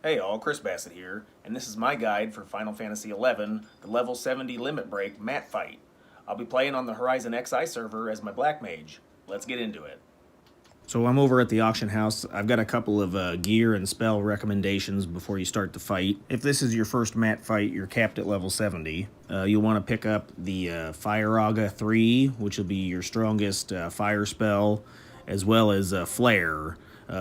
Hey all, Chris Bassett here, and this is my guide for Final Fantasy XI, the level 70 limit break Maat fight. I'll be playing on the HorizonXI server as my BlackMage. Let's get into it. So I'm over at the auction house. I've got a couple of gear and spell recommendations before you start the fight. If this is your first Maat fight, you're capped at level 70. You'll want to pick up the Fire Auga 3, which will be your strongest fire spell, as well as Flare.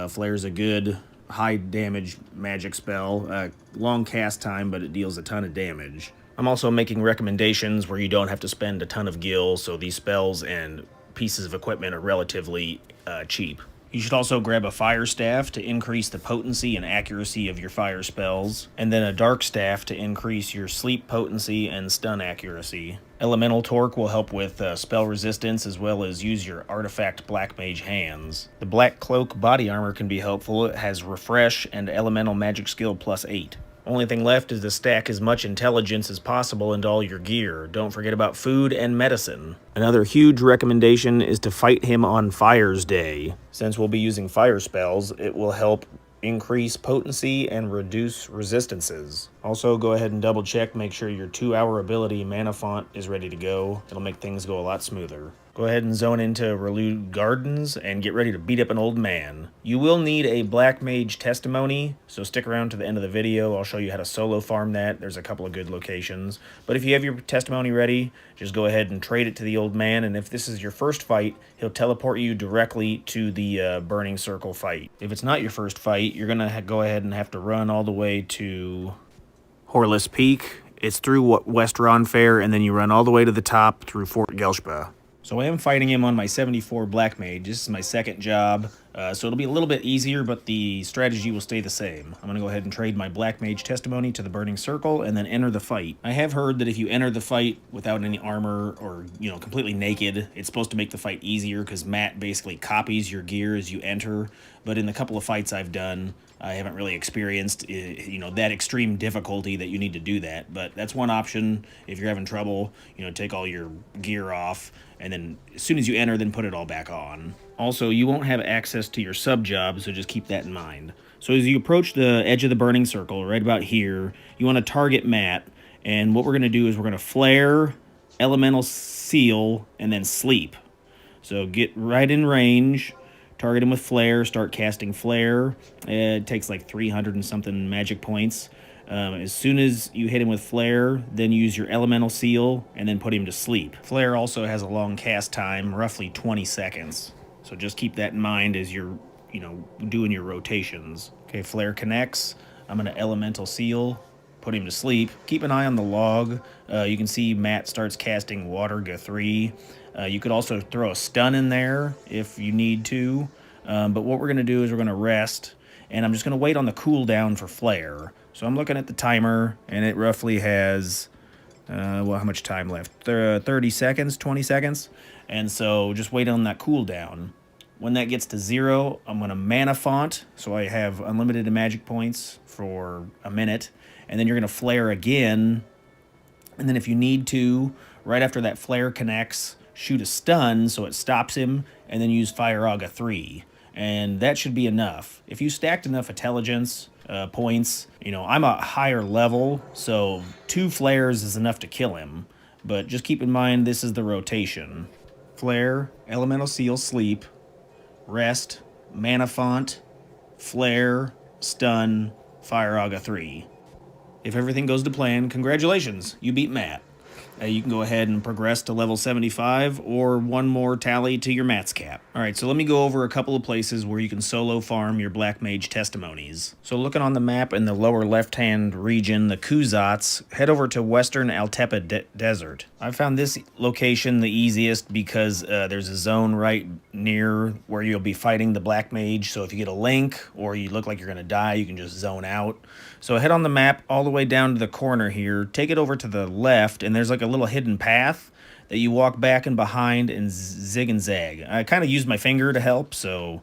Flare's a good high damage magic spell. Long cast time, but it deals a ton of damage. I'm also making recommendations where you don't have to spend a ton of gil, so these spells and pieces of equipment are relatively cheap. You should also grab a fire staff to increase the potency and accuracy of your fire spells, and then a dark staff to increase your sleep potency and stun accuracy. Elemental torque will help with spell resistance, as well as use your artifact BlackMage hands. The black cloak body armor can be helpful. It has refresh and elemental magic skill +8. Only thing left is to stack as much intelligence as possible into all your gear. Don't forget about food and medicine. Another huge recommendation is to fight him on Fire's Day. Since we'll be using fire spells, it will help increase potency and reduce resistances. Also, go ahead and double check, make sure your 2-hour ability Mana Font is ready to go. It'll make things go a lot smoother. Go ahead and zone into Relude Gardens and get ready to beat up an old man. You will need a BlackMage testimony, so stick around to the end of the video. I'll show you how to solo farm that. There's a couple of good locations. But if you have your testimony ready, just go ahead and trade it to the old man, and if this is your first fight, he'll teleport you directly to the Burning Circle fight. If it's not your first fight, you're going to go ahead and have to run all the way to Horless Peak. It's through West Ronfair, and then you run all the way to the top through Fort Gelshpa. So I am fighting him on my 74 BlackMage. This is my second job, so it'll be a little bit easier, but the strategy will stay the same. I'm going to go ahead and trade my BlackMage testimony to the Burning Circle and then enter the fight. I have heard that if you enter the fight without any armor or, completely naked, it's supposed to make the fight easier because Maat basically copies your gear as you enter, but in the couple of fights I've done, I haven't really experienced, that extreme difficulty that you need to do that. But that's one option if you're having trouble. Take all your gear off, and then as soon as you enter, then put it all back on. Also, you won't have access to your sub-job, so just keep that in mind. So as you approach the edge of the Burning Circle, right about here, you want to target Maat. And what we're going to do is we're going to flare, elemental seal, and then sleep. So get right in range. Target him with Flare, start casting Flare. It takes like 300 and something magic points. As soon as you hit him with Flare, then use your Elemental Seal, and then put him to sleep. Flare also has a long cast time, roughly 20 seconds. So just keep that in mind as you're, doing your rotations. Okay, Flare connects. I'm going to Elemental Seal, put him to sleep. Keep an eye on the log. You can see Maat starts casting Waterga 3. You could also throw a stun in there if you need to. But what we're going to do is we're going to rest, and I'm just going to wait on the cooldown for Flare. So I'm looking at the timer, and it roughly has, how much time left? 30 seconds, 20 seconds. And so just wait on that cooldown. When that gets to 0, I'm going to Mana Font, so I have unlimited magic points for a minute. And then you're going to Flare again. And then if you need to, right after that Flare connects, shoot a stun so it stops him, and then use Fire Auga 3. And that should be enough. If you stacked enough intelligence points, I'm a higher level, so 2 flares is enough to kill him. But just keep in mind, this is the rotation. Flare, Elemental Seal, Sleep, Rest, Mana Font, Flare, Stun, Fire Auga 3. If everything goes to plan, congratulations, you beat Maat. You can go ahead and progress to level 75 or one more tally to your Maat's cap. Alright, so let me go over a couple of places where you can solo farm your BlackMage testimonies. So looking on the map in the lower left-hand region, the Kuzats, head over to Western Altepa Desert. I found this location the easiest because there's a zone right near where you'll be fighting the BlackMage, so if you get a link or you look like you're going to die, you can just zone out. So head on the map all the way down to the corner here, take it over to the left, and there's like a little hidden path that you walk back and behind and zig and zag. I kind of used my finger to help, so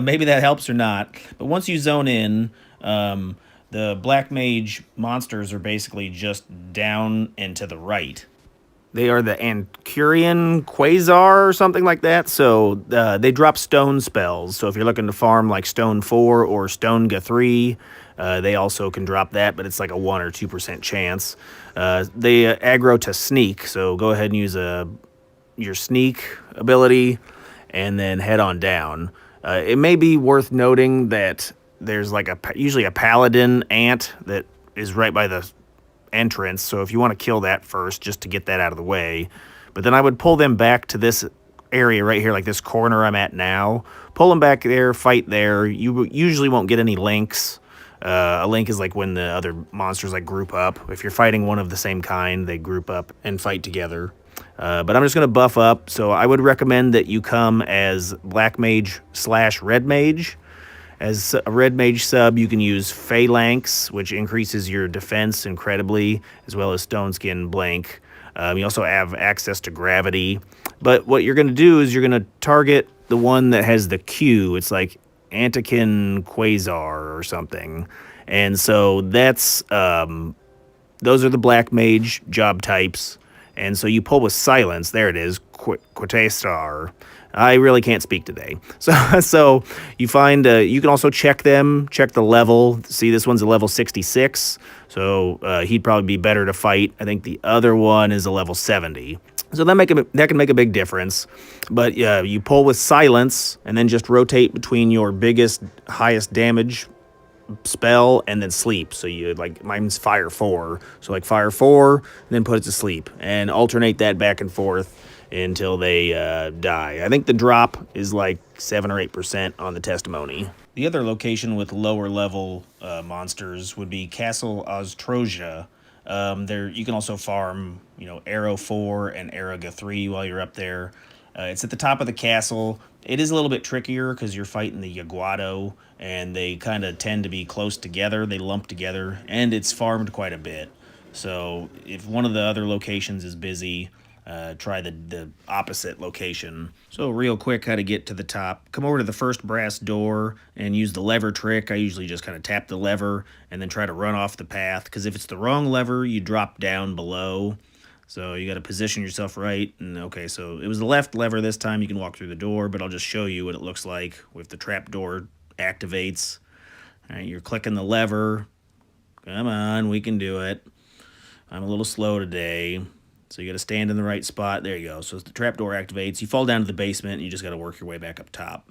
maybe that helps or not. But once you zone in, the BlackMage monsters are basically just down and to the right. They are the Ancurian Quasar or something like that. So they drop stone spells. So if you're looking to farm like Stone 4 or Stone Ga 3, They also can drop that, but it's like a 1 or 2% chance. They aggro to sneak, so go ahead and use your sneak ability and then head on down. It may be worth noting that there's like usually a paladin ant that is right by the entrance, so if you want to kill that first just to get that out of the way. But then I would pull them back to this area right here, like this corner I'm at now. Pull them back there, fight there. You usually won't get any links. A link is like when the other monsters like group up. If you're fighting one of the same kind, they group up and fight together. But I'm just going to buff up, so I would recommend that you come as BlackMage / Red Mage. As a Red Mage sub, you can use Phalanx, which increases your defense incredibly, as well as Stone Skin Blank. You also have access to gravity. But what you're going to do is you're going to target the one that has the Q. It's like Antikin Quasar or something. And so that's those are the Black Mage job types. And so you pull with Silence. There it is, Quasar. I really can't speak today. So you find, you can also check them, check the level. See, this one's a level 66, so he'd probably be better to fight. I think the other one is a level 70. So that can make a big difference. But yeah, you pull with Silence, and then just rotate between your biggest, highest damage spell and then sleep. So you like, mine's Fire 4. So like Fire 4, then put it to sleep, and alternate that back and forth until they die. I think the drop is like 7 or 8% on the testimony. The other location with lower level monsters would be Castle Ostrosia. There you can also farm, Arrow 4 and Araga 3 while you're up there. It's at the top of the castle. It is a little bit trickier because you're fighting the Yaguado, and they kind of tend to be close together. They lump together, and it's farmed quite a bit. So if one of the other locations is busy, try the opposite location. So real quick, how to get to the top. Come over to the first brass door and use the lever trick. I usually just kind of tap the lever and then try to run off the path, because if it's the wrong lever, you drop down below. So you got to position yourself right. And okay, so it was the left lever this time. You can walk through the door, but I'll just show you what it looks like if the trap door activates. All right, you're clicking the lever. Come on, we can do it. I'm a little slow today. So you got to stand in the right spot. There you go. So as the trapdoor activates, you fall down to the basement, and you just got to work your way back up top.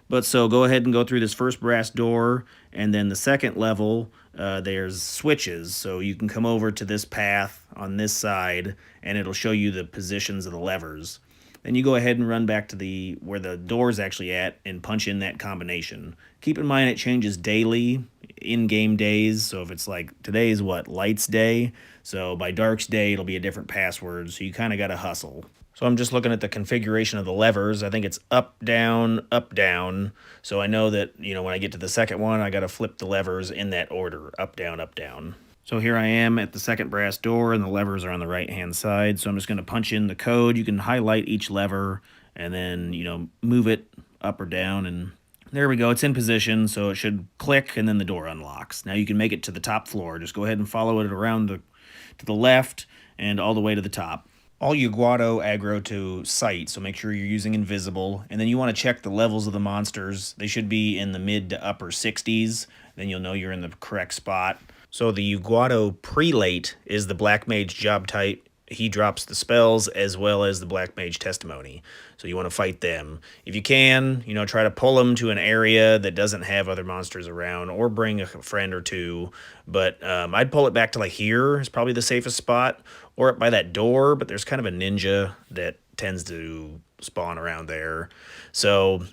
But so go ahead and go through this first brass door, and then the second level, there's switches. So you can come over to this path on this side, and it'll show you the positions of the levers. Then you go ahead and run back to where the door's actually at and punch in that combination. Keep in mind it changes daily, in-game days. So if it's like, today is what, Light's Day? So by Dark's Day, it'll be a different password. So you kind of got to hustle. So I'm just looking at the configuration of the levers. I think it's up, down, up, down. So I know that, when I get to the second one, I got to flip the levers in that order, up, down, up, down. So here I am at the second brass door, and the levers are on the right-hand side. So I'm just going to punch in the code. You can highlight each lever and then, move it up or down, and there we go. It's in position, so it should click, and then the door unlocks. Now you can make it to the top floor. Just go ahead and follow it around to the left and all the way to the top. All Yaguado aggro to sight, so make sure you're using invisible. And then you want to check the levels of the monsters. They should be in the mid to upper 60s. Then you'll know you're in the correct spot. So the Yaguado Prelate is the Black Mage job type. He drops the spells as well as the Black Mage testimony. So you want to fight them. If you can, try to pull them to an area that doesn't have other monsters around, or bring a friend or two. But I'd pull it back to like here is probably the safest spot, or up by that door, but there's kind of a ninja that tends to spawn around there. So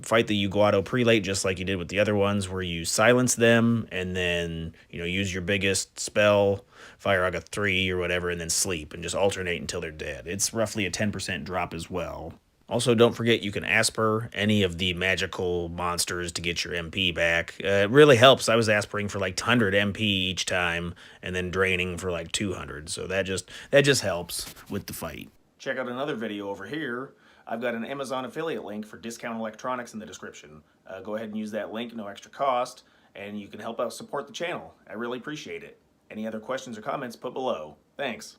fight the Yaguado Prelate just like you did with the other ones, where you silence them and then, use your biggest spell, Fire Aga 3 or whatever, and then sleep, and just alternate until they're dead. It's roughly a 10% drop as well. Also, don't forget you can Asper any of the magical monsters to get your MP back. It really helps. I was Aspering for like 100 MP each time, and then draining for like 200. So that just helps with the fight. Check out another video over here. I've got an Amazon affiliate link for Discount Electronics in the description. Go ahead and use that link, no extra cost, and you can help out support the channel. I really appreciate it. Any other questions or comments, put below. Thanks.